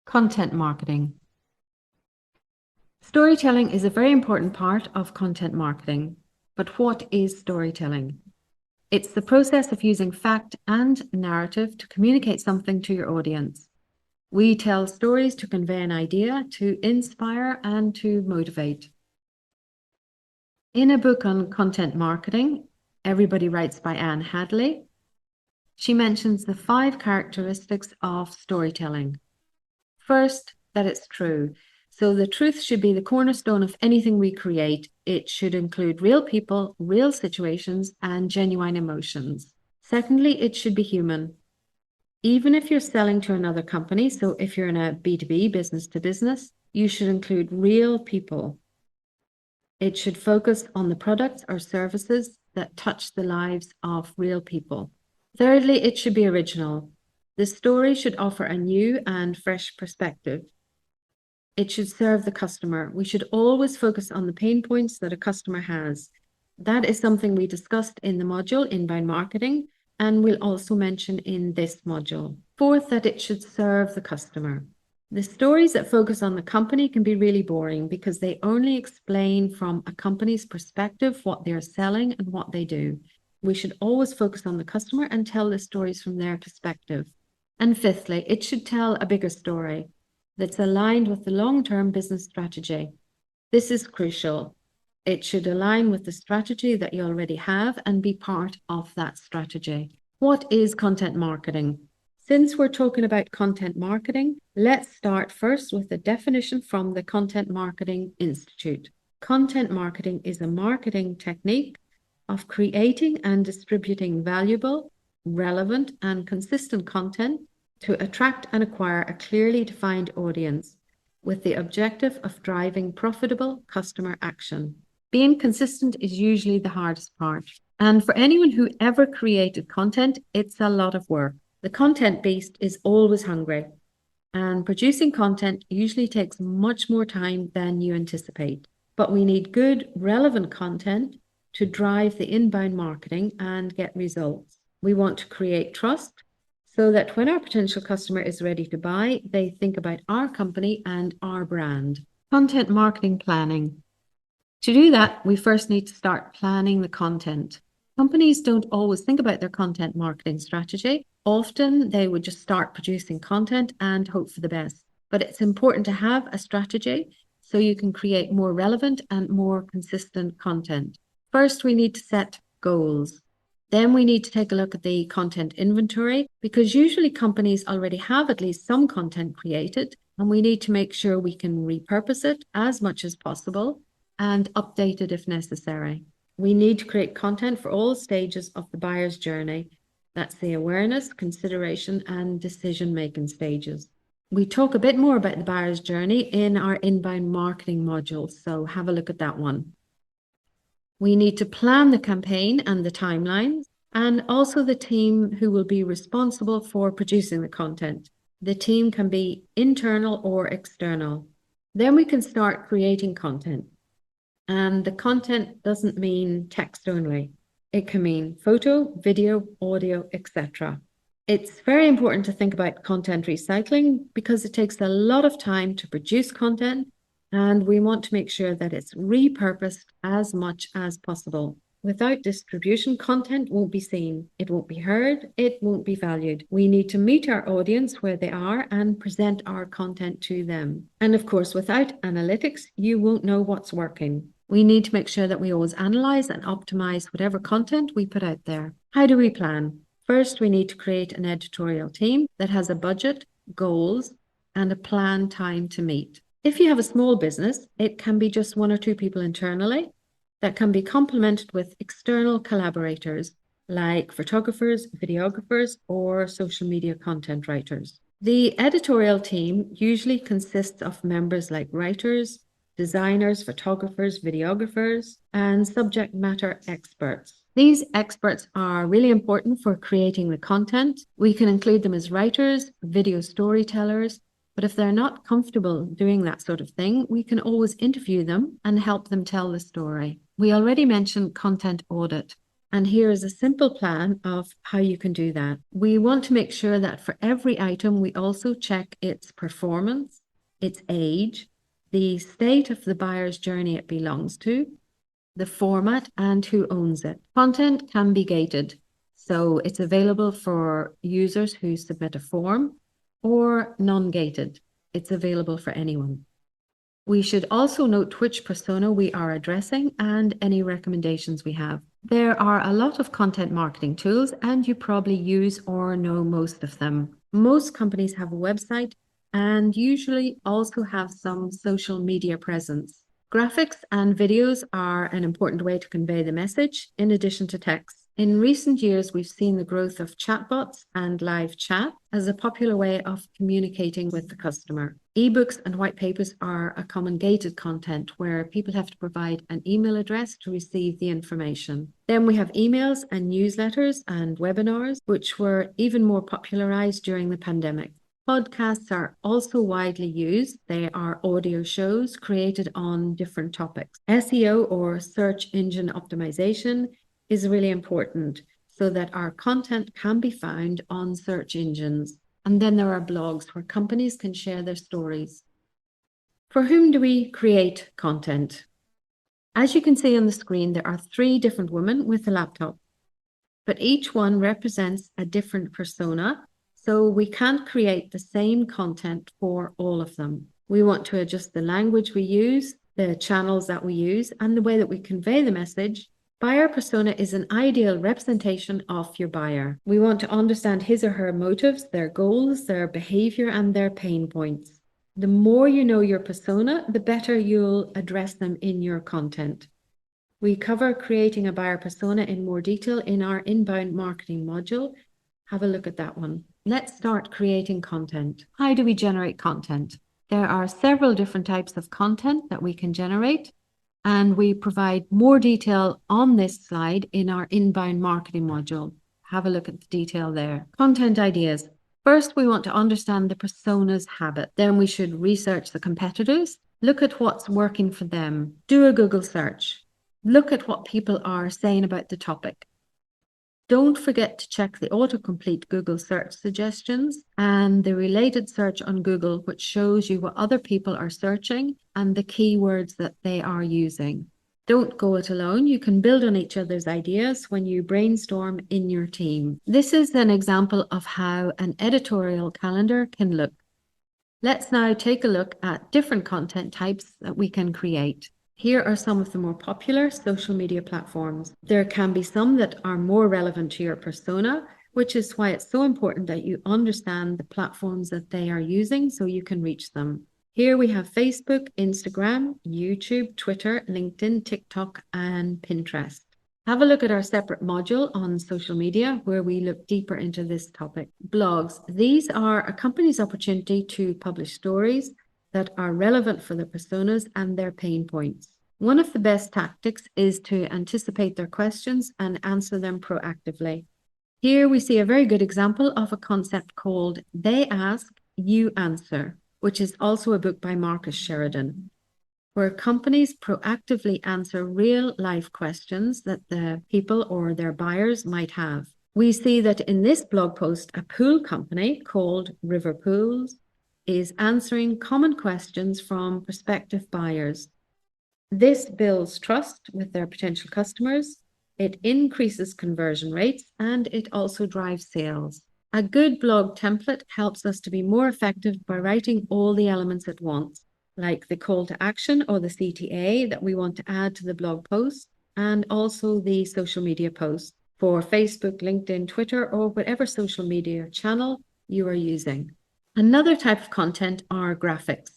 Content marketing. Storytelling is a very important part of content marketing. But what is storytelling? It's the process of using fact and narrative to communicate something to your audience. We tell stories to convey an idea, to inspire, and to motivate. In a book on content marketing, Everybody Writes by Anne Hadley, she mentions the 5 characteristics of storytelling. First, that it's true. So the truth should be the cornerstone of anything we create. It should include real people, real situations, and genuine emotions. Secondly, it should be human. Even if you're selling to another company, so if you're in a B2B, business to business, you should include real people. It should focus on the products or services that touch the lives of real people. Thirdly, it should be original. The story should offer a new and fresh perspective. It should serve the customer. We should always focus on the pain points that a customer has. That is something we discussed in the module Inbound Marketing, and we'll also mention in this module. Fourth, that it should serve the customer. The stories that focus on the company can be really boring because they only explain from a company's perspective what they're selling and what they do. We should always focus on the customer and tell the stories from their perspective. And fifthly, it should tell a bigger story that's aligned with the long-term business strategy. This is crucial. It should align with the strategy that you already have and be part of that strategy. What is content marketing? Since we're talking about content marketing, let's start first with the definition from the Content Marketing Institute. Content marketing is a marketing technique of creating and distributing valuable, relevant, and consistent content to attract and acquire a clearly defined audience with the objective of driving profitable customer action. Being consistent is usually the hardest part. And for anyone who ever created content, it's a lot of work. The content beast is always hungry, and producing content usually takes much more time than you anticipate. But we need good, relevant content to drive the inbound marketing and get results. We want to create trust so that when our potential customer is ready to buy, they think about our company and our brand. Content marketing planning. To do that, we first need to start planning the content. Companies don't always think about their content marketing strategy. Often they would just start producing content and hope for the best. But it's important to have a strategy so you can create more relevant and more consistent content. First, we need to set goals. Then we need to take a look at the content inventory because usually companies already have at least some content created, and we need to make sure we can repurpose it as much as possible and update it if necessary. We need to create content for all stages of the buyer's journey. That's the awareness, consideration, and decision-making stages. We talk a bit more about the buyer's journey in our inbound marketing module, so have a look at that one. We need to plan the campaign and the timelines, and also the team who will be responsible for producing the content. The team can be internal or external. Then we can start creating content. And the content doesn't mean text only. It can mean photo, video, audio, etc. It's very important to think about content recycling because it takes a lot of time to produce content, and we want to make sure that it's repurposed as much as possible. Without distribution, content won't be seen, it won't be heard, it won't be valued. We need to meet our audience where they are and present our content to them. And of course, without analytics, you won't know what's working. We need to make sure that we always analyze and optimize whatever content we put out there. How do we plan? First, we need to create an editorial team that has a budget, goals, and a planned time to meet. If you have a small business, it can be just 1 or 2 people internally that can be complemented with external collaborators like photographers, videographers, or social media content writers. The editorial team usually consists of members like writers, designers, photographers, videographers, and subject matter experts. These experts are really important for creating the content. We can include them as writers, video storytellers, but if they're not comfortable doing that sort of thing, we can always interview them and help them tell the story. We already mentioned content audit. And here is a simple plan of how you can do that. We want to make sure that for every item, we also check its performance, its age, the state of the buyer's journey it belongs to, the format, and who owns it. Content can be gated, so it's available for users who submit a form, or non-gated. It's available for anyone. We should also note which persona we are addressing and any recommendations we have. There are a lot of content marketing tools, and you probably use or know most of them. Most companies have a website and usually also have some social media presence. Graphics and videos are an important way to convey the message in addition to text. In recent years, we've seen the growth of chatbots and live chat as a popular way of communicating with the customer. Ebooks and white papers are a common gated content where people have to provide an email address to receive the information. Then we have emails and newsletters and webinars, which were even more popularized during the pandemic. Podcasts are also widely used. They are audio shows created on different topics. SEO, or search engine optimization, is really important so that our content can be found on search engines. And then there are blogs where companies can share their stories. For whom do we create content? As you can see on the screen, there are 3 different women with a laptop, but each one represents a different persona. So we can't create the same content for all of them. We want to adjust the language we use, the channels that we use, and the way that we convey the message. Buyer persona is an ideal representation of your buyer. We want to understand his or her motives, their goals, their behavior, and their pain points. The more you know your persona, the better you'll address them in your content. We cover creating a buyer persona in more detail in our inbound marketing module. Have a look at that one. Let's start creating content. How do we generate content? There are several different types of content that we can generate, and we provide more detail on this slide in our inbound marketing module. Have a look at the detail there. Content ideas. First, we want to understand the persona's habit. Then we should research the competitors, look at what's working for them, do a Google search, look at what people are saying about the topic. Don't forget to check the autocomplete Google search suggestions and the related search on Google, which shows you what other people are searching and the keywords that they are using. Don't go it alone. You can build on each other's ideas when you brainstorm in your team. This is an example of how an editorial calendar can look. Let's now take a look at different content types that we can create. Here are some of the more popular social media platforms. There can be some that are more relevant to your persona, which is why it's so important that you understand the platforms that they are using so you can reach them. Here we have Facebook, Instagram, YouTube, Twitter, LinkedIn, TikTok, and Pinterest. Have a look at our separate module on social media where we look deeper into this topic. Blogs. These are a company's opportunity to publish stories that are relevant for the personas and their pain points. One of the best tactics is to anticipate their questions and answer them proactively. Here we see a very good example of a concept called They Ask, You Answer, which is also a book by Marcus Sheridan, where companies proactively answer real-life questions that the people or their buyers might have. We see that in this blog post, a pool company called River Pools is answering common questions from prospective buyers. This builds trust with their potential customers, it increases conversion rates, and it also drives sales. A good blog template helps us to be more effective by writing all the elements at once, like the call to action or the CTA that we want to add to the blog post, and also the social media post for Facebook, LinkedIn, Twitter, or whatever social media channel you are using. Another type of content are graphics.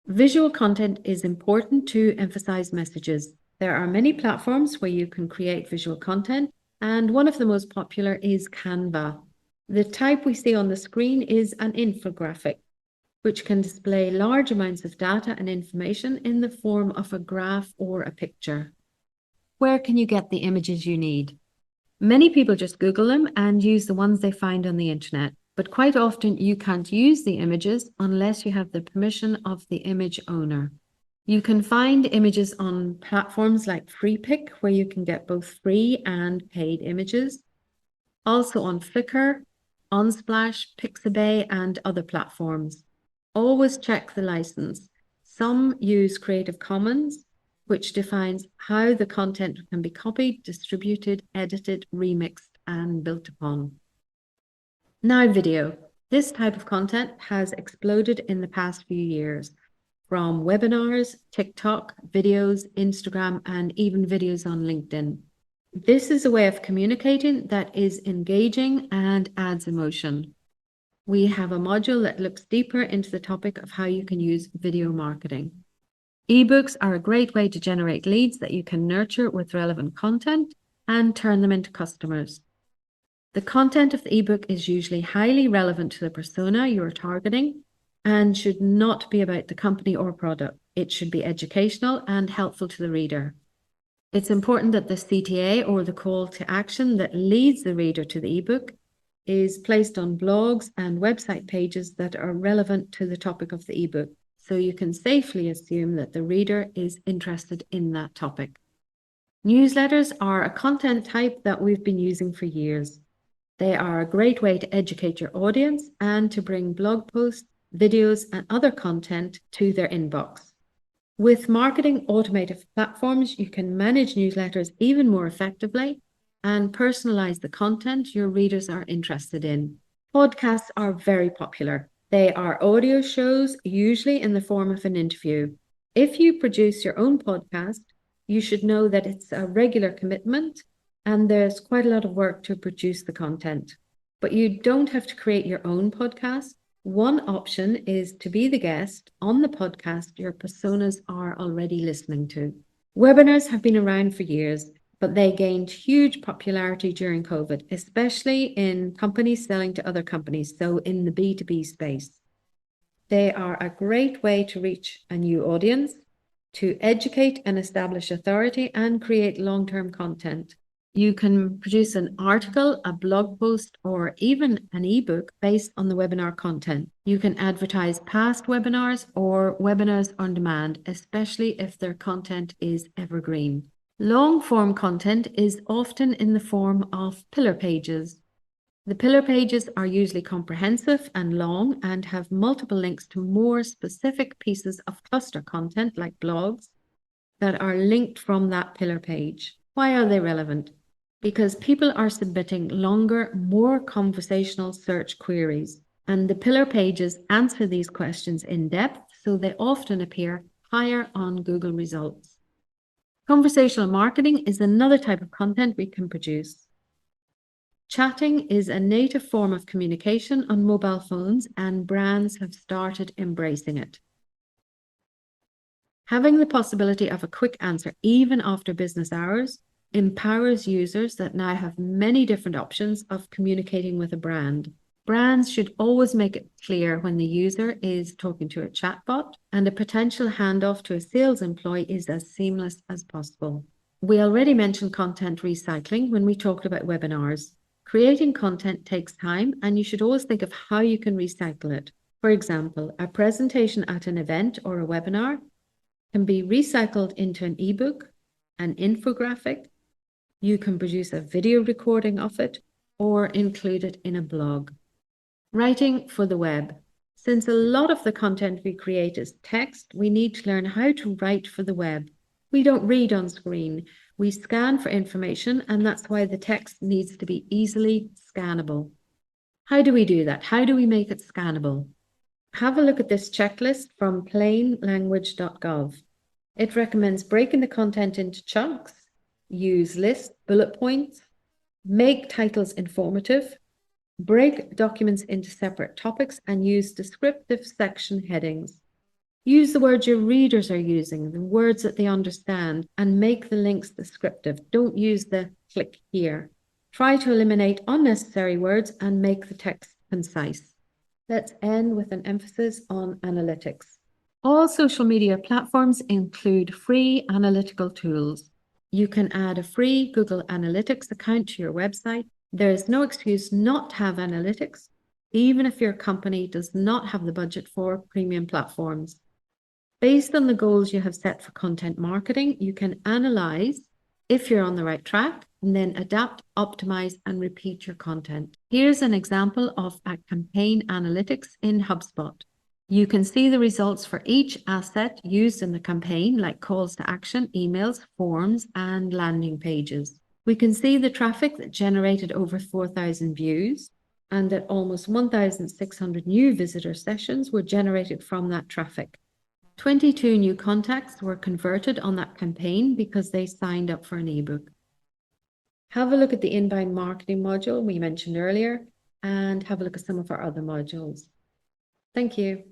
Visual content is important to emphasize messages. There are many platforms where you can create visual content, and one of the most popular is Canva. The type we see on the screen is an infographic, which can display large amounts of data and information in the form of a graph or a picture. Where can you get the images you need? Many people just Google them and use the ones they find on the internet. But quite often you can't use the images unless you have the permission of the image owner. You can find images on platforms like FreePic, where you can get both free and paid images. Also on Flickr, Unsplash, Pixabay, and other platforms. Always check the license. Some use Creative Commons, which defines how the content can be copied, distributed, edited, remixed, and built upon. Now, video. This type of content has exploded in the past few years, from webinars, TikTok, videos, Instagram, and even videos on LinkedIn. This is a way of communicating that is engaging and adds emotion. We have a module that looks deeper into the topic of how you can use video marketing. Ebooks are a great way to generate leads that you can nurture with relevant content and turn them into customers. The content of the ebook is usually highly relevant to the persona you are targeting and should not be about the company or product. It should be educational and helpful to the reader. It's important that the CTA, or the call to action that leads the reader to the ebook, is placed on blogs and website pages that are relevant to the topic of the ebook, so you can safely assume that the reader is interested in that topic. Newsletters are a content type that we've been using for years. They are a great way to educate your audience and to bring blog posts, videos, and other content to their inbox. With marketing automated platforms, you can manage newsletters even more effectively and personalize the content your readers are interested in. Podcasts are very popular. They are audio shows, usually in the form of an interview. If you produce your own podcast, you should know that it's a regular commitment and there's quite a lot of work to produce the content. But you don't have to create your own podcast. One option is to be the guest on the podcast your personas are already listening to. Webinars have been around for years, but they gained huge popularity during COVID, especially in companies selling to other companies, so in the B2B space. They are a great way to reach a new audience, to educate and establish authority, and create long-term content. You can produce an article, a blog post, or even an ebook based on the webinar content. You can advertise past webinars or webinars on demand, especially if their content is evergreen. Long-form content is often in the form of pillar pages. The pillar pages are usually comprehensive and long and have multiple links to more specific pieces of cluster content like blogs that are linked from that pillar page. Why are they relevant? Because people are submitting longer, more conversational search queries, and the pillar pages answer these questions in depth, so they often appear higher on Google results. Conversational marketing is another type of content we can produce. Chatting is a native form of communication on mobile phones, and brands have started embracing it. Having the possibility of a quick answer, even after business hours, empowers users that now have many different options of communicating with a brand. Brands should always make it clear when the user is talking to a chatbot, and a potential handoff to a sales employee is as seamless as possible. We already mentioned content recycling when we talked about webinars. Creating content takes time, and you should always think of how you can recycle it. For example, a presentation at an event or a webinar can be recycled into an ebook, an infographic. You can produce a video recording of it or include it in a blog. Writing for the web. Since a lot of the content we create is text, we need to learn how to write for the web. We don't read on screen. We scan for information, and that's why the text needs to be easily scannable. How do we do that? How do we make it scannable? Have a look at this checklist from plainlanguage.gov. It recommends breaking the content into chunks, use lists, bullet points, make titles informative, break documents into separate topics, and use descriptive section headings. Use the words your readers are using, the words that they understand, and make the links descriptive. Don't use the click here. Try to eliminate unnecessary words and make the text concise. Let's end with an emphasis on analytics. All social media platforms include free analytical tools. You can add a free Google Analytics account to your website. There is no excuse not to have analytics, even if your company does not have the budget for premium platforms. Based on the goals you have set for content marketing, you can analyze if you're on the right track and then adapt, optimize, and repeat your content. Here's an example of a campaign analytics in HubSpot. You can see the results for each asset used in the campaign, like calls to action, emails, forms, and landing pages. We can see the traffic that generated over 4,000 views and that almost 1,600 new visitor sessions were generated from that traffic. 22 new contacts were converted on that campaign because they signed up for an ebook. Have a look at the inbound marketing module we mentioned earlier and have a look at some of our other modules. Thank you.